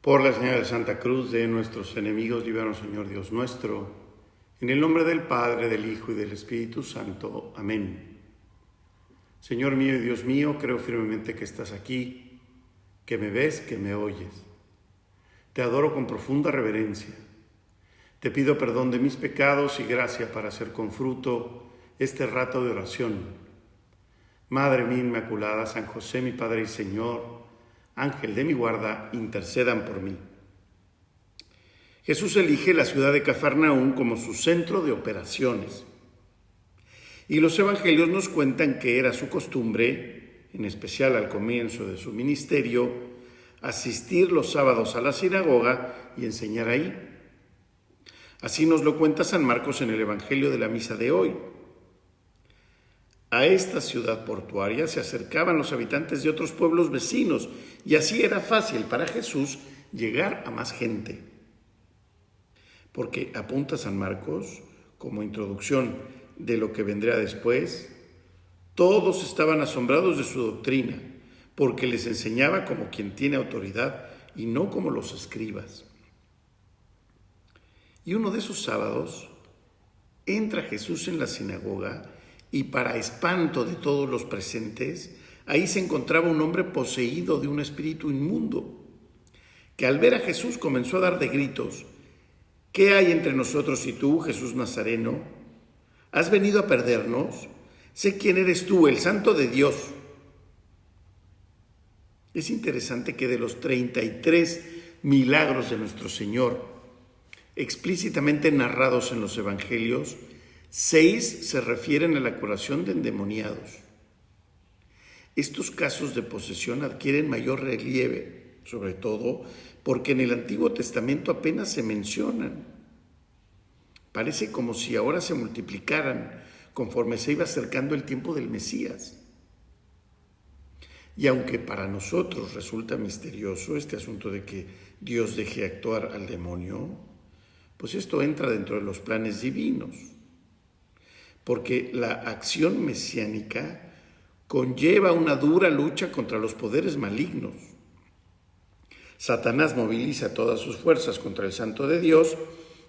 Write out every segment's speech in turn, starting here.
Por la señal de Santa Cruz de nuestros enemigos, líbranos, Señor Dios nuestro. En el nombre del Padre, del Hijo y del Espíritu Santo. Amén. Señor mío y Dios mío, creo firmemente que estás aquí, que me ves, que me oyes. Te adoro con profunda reverencia. Te pido perdón de mis pecados y gracia para hacer con fruto este rato de oración. Madre mía inmaculada, San José, mi Padre y Señor, Ángel de mi guarda, intercedan por mí. Jesús elige la ciudad de Cafarnaúm como su centro de operaciones. Y los evangelios nos cuentan que era su costumbre, en especial al comienzo de su ministerio, asistir los sábados a la sinagoga y enseñar ahí. Así nos lo cuenta San Marcos en el Evangelio de la misa de hoy. A esta ciudad portuaria se acercaban los habitantes de otros pueblos vecinos y así era fácil para Jesús llegar a más gente. Porque apunta San Marcos, como introducción de lo que vendría después, todos estaban asombrados de su doctrina, porque les enseñaba como quien tiene autoridad y no como los escribas. Y uno de esos sábados entra Jesús en la sinagoga y para espanto de todos los presentes, ahí se encontraba un hombre poseído de un espíritu inmundo, que al ver a Jesús comenzó a dar de gritos: ¿Qué hay entre nosotros y tú, Jesús Nazareno? ¿Has venido a perdernos? Sé quién eres tú, el Santo de Dios. Es interesante que de los 33 milagros de nuestro Señor, explícitamente narrados en los evangelios, 6 se refieren a la curación de endemoniados. Estos casos de posesión adquieren mayor relieve, sobre todo porque en el Antiguo Testamento apenas se mencionan. Parece como si ahora se multiplicaran conforme se iba acercando el tiempo del Mesías. Y aunque para nosotros resulta misterioso este asunto de que Dios deje actuar al demonio, pues esto entra dentro de los planes divinos. Porque la acción mesiánica conlleva una dura lucha contra los poderes malignos. Satanás moviliza todas sus fuerzas contra el Santo de Dios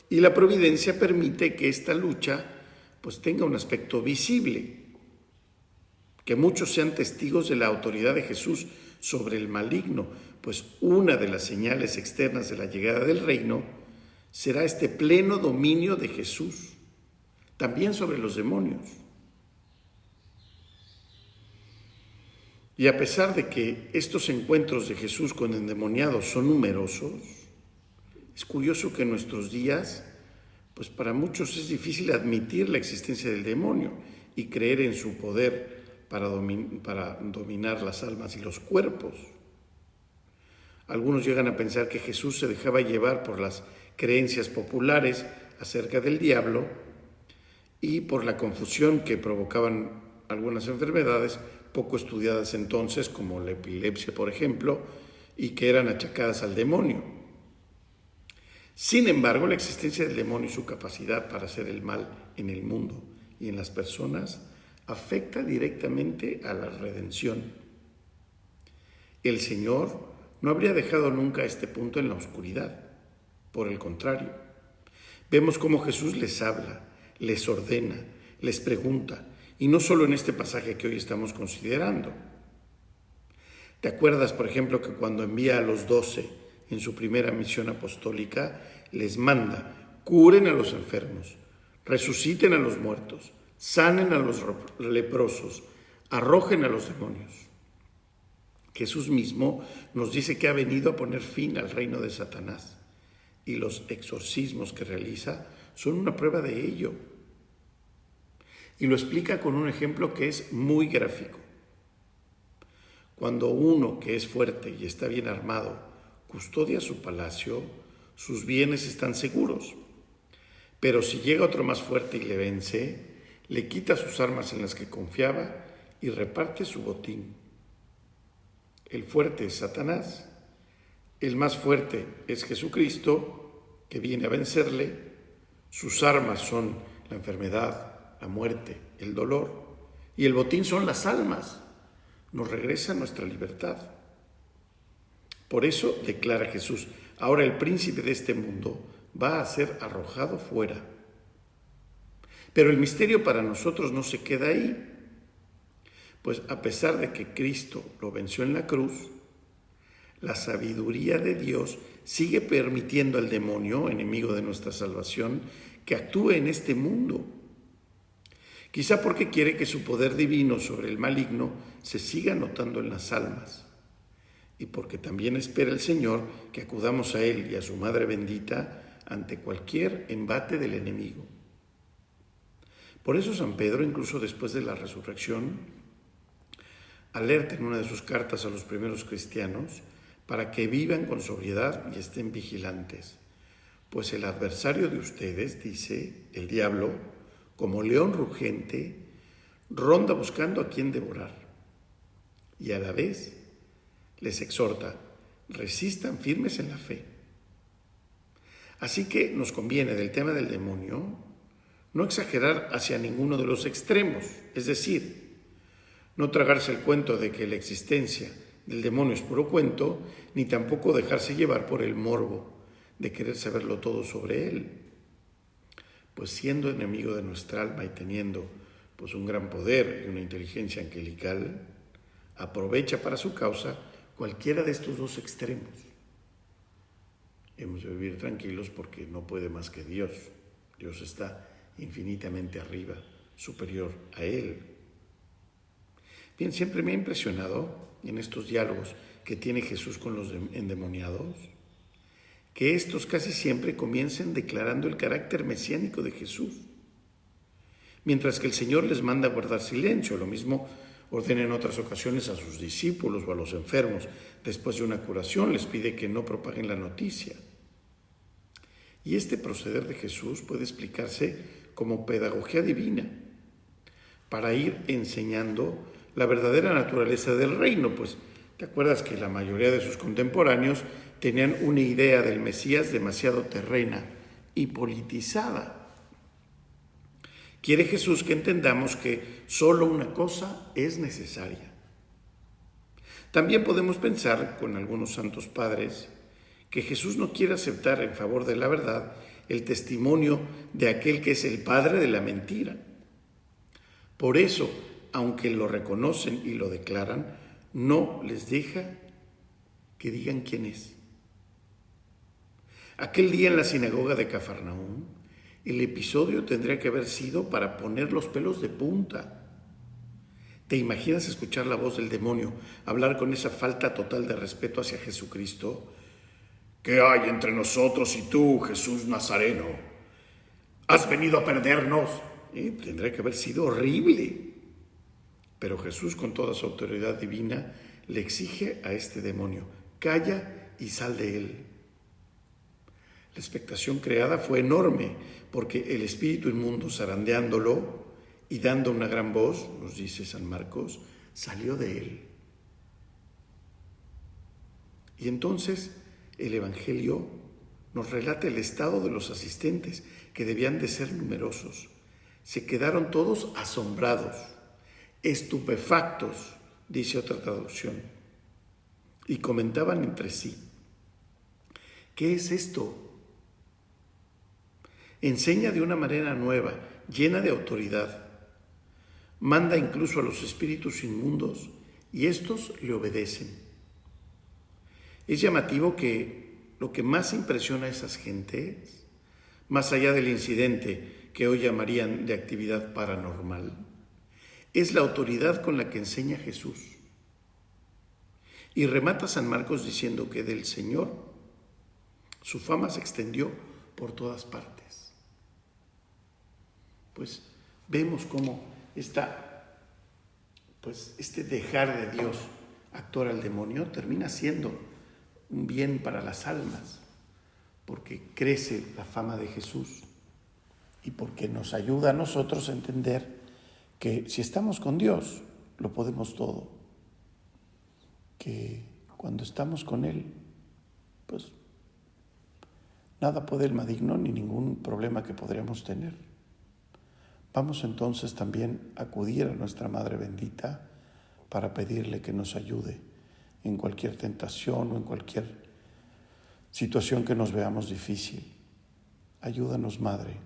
y la providencia permite que esta lucha pues tenga un aspecto visible, que muchos sean testigos de la autoridad de Jesús sobre el maligno, pues una de las señales externas de la llegada del reino será este pleno dominio de Jesús, también sobre los demonios. Y a pesar de que estos encuentros de Jesús con endemoniados son numerosos, es curioso que en nuestros días, pues para muchos es difícil admitir la existencia del demonio y creer en su poder para dominar las almas y los cuerpos. Algunos llegan a pensar que Jesús se dejaba llevar por las creencias populares acerca del diablo y por la confusión que provocaban algunas enfermedades poco estudiadas entonces, como la epilepsia, por ejemplo, y que eran achacadas al demonio. Sin embargo, la existencia del demonio y su capacidad para hacer el mal en el mundo y en las personas afecta directamente a la redención. El Señor no habría dejado nunca este punto en la oscuridad. Por el contrario, vemos cómo Jesús les habla, les ordena, les pregunta, y no solo en este pasaje que hoy estamos considerando. ¿Te acuerdas, por ejemplo, que cuando envía a los 12 en su primera misión apostólica, les manda: curen a los enfermos, resuciten a los muertos, sanen a los leprosos, arrojen a los demonios? Jesús mismo nos dice que ha venido a poner fin al reino de Satanás, y los exorcismos que realiza son una prueba de ello. Y lo explica con un ejemplo que es muy gráfico. Cuando uno que es fuerte y está bien armado custodia su palacio, sus bienes están seguros. Pero si llega otro más fuerte y le vence, le quita sus armas en las que confiaba y reparte su botín. El fuerte es Satanás, el más fuerte es Jesucristo, que viene a vencerle. Sus armas son la enfermedad, la muerte, el dolor, y el botín son las almas. Nos regresa nuestra libertad. Por eso declara Jesús, ahora el príncipe de este mundo va a ser arrojado fuera. Pero el misterio para nosotros no se queda ahí, pues a pesar de que Cristo lo venció en la cruz, la sabiduría de Dios sigue permitiendo al demonio, enemigo de nuestra salvación, que actúe en este mundo. Quizá porque quiere que su poder divino sobre el maligno se siga notando en las almas, y porque también espera el Señor que acudamos a Él y a su Madre bendita ante cualquier embate del enemigo. Por eso San Pedro, incluso después de la resurrección, alerta en una de sus cartas a los primeros cristianos para que vivan con sobriedad y estén vigilantes, pues el adversario de ustedes, dice el diablo, como león rugente, ronda buscando a quien devorar, y a la vez les exhorta, resistan firmes en la fe. Así que nos conviene del tema del demonio no exagerar hacia ninguno de los extremos, es decir, no tragarse el cuento de que la existencia del demonio es puro cuento, ni tampoco dejarse llevar por el morbo de querer saberlo todo sobre él. Pues siendo enemigo de nuestra alma y teniendo pues un gran poder y una inteligencia angelical, aprovecha para su causa cualquiera de estos dos extremos. Hemos de vivir tranquilos porque no puede más que Dios. Dios está infinitamente arriba, superior a Él. Bien, siempre me ha impresionado en estos diálogos que tiene Jesús con los endemoniados, que estos casi siempre comiencen declarando el carácter mesiánico de Jesús, mientras que el Señor les manda guardar silencio. Lo mismo ordena en otras ocasiones a sus discípulos o a los enfermos. Después de una curación les pide que no propaguen la noticia. Y este proceder de Jesús puede explicarse como pedagogía divina para ir enseñando la verdadera naturaleza del reino. Pues, ¿te acuerdas que la mayoría de sus contemporáneos tenían una idea del Mesías demasiado terrena y politizada? Quiere Jesús que entendamos que solo una cosa es necesaria. También podemos pensar, con algunos santos padres, que Jesús no quiere aceptar en favor de la verdad el testimonio de aquel que es el padre de la mentira. Por eso, aunque lo reconocen y lo declaran, no les deja que digan quién es. Aquel día en la sinagoga de Cafarnaúm, el episodio tendría que haber sido para poner los pelos de punta. ¿Te imaginas escuchar la voz del demonio hablar con esa falta total de respeto hacia Jesucristo? ¿Qué hay entre nosotros y tú, Jesús Nazareno? ¿Has venido a perdernos? Tendría que haber sido horrible. Pero Jesús, con toda su autoridad divina, le exige a este demonio, calla y sal de él. La expectación creada fue enorme, porque el espíritu inmundo, zarandeándolo y dando una gran voz, nos dice San Marcos, salió de él. Y entonces el Evangelio nos relata el estado de los asistentes, que debían de ser numerosos. Se quedaron todos asombrados, estupefactos, dice otra traducción, y comentaban entre sí, ¿qué es esto? Enseña de una manera nueva, llena de autoridad. Manda incluso a los espíritus inmundos y estos le obedecen. Es llamativo que lo que más impresiona a esas gentes, más allá del incidente que hoy llamarían de actividad paranormal, es la autoridad con la que enseña Jesús. Y remata San Marcos diciendo que del Señor su fama se extendió por todas partes. Pues vemos cómo este dejar de Dios actuar al demonio termina siendo un bien para las almas, porque crece la fama de Jesús y porque nos ayuda a nosotros a entender que si estamos con Dios, lo podemos todo, que cuando estamos con Él, pues nada puede el maligno ni ningún problema que podríamos tener. Vamos entonces también a acudir a nuestra Madre bendita para pedirle que nos ayude en cualquier tentación o en cualquier situación que nos veamos difícil. Ayúdanos, Madre.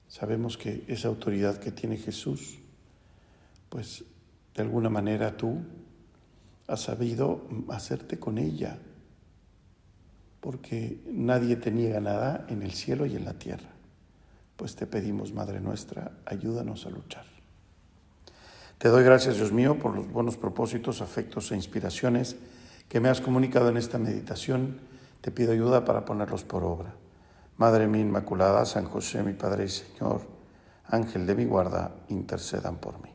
Sabemos que esa autoridad que tiene Jesús, pues de alguna manera tú has sabido hacerte con ella, porque nadie te niega nada en el cielo y en la tierra. Pues te pedimos, Madre nuestra, ayúdanos a luchar. Te doy gracias, Dios mío, por los buenos propósitos, afectos e inspiraciones que me has comunicado en esta meditación. Te pido ayuda para ponerlos por obra. Madre mía Inmaculada, San José, mi Padre y Señor, Ángel de mi guarda, intercedan por mí.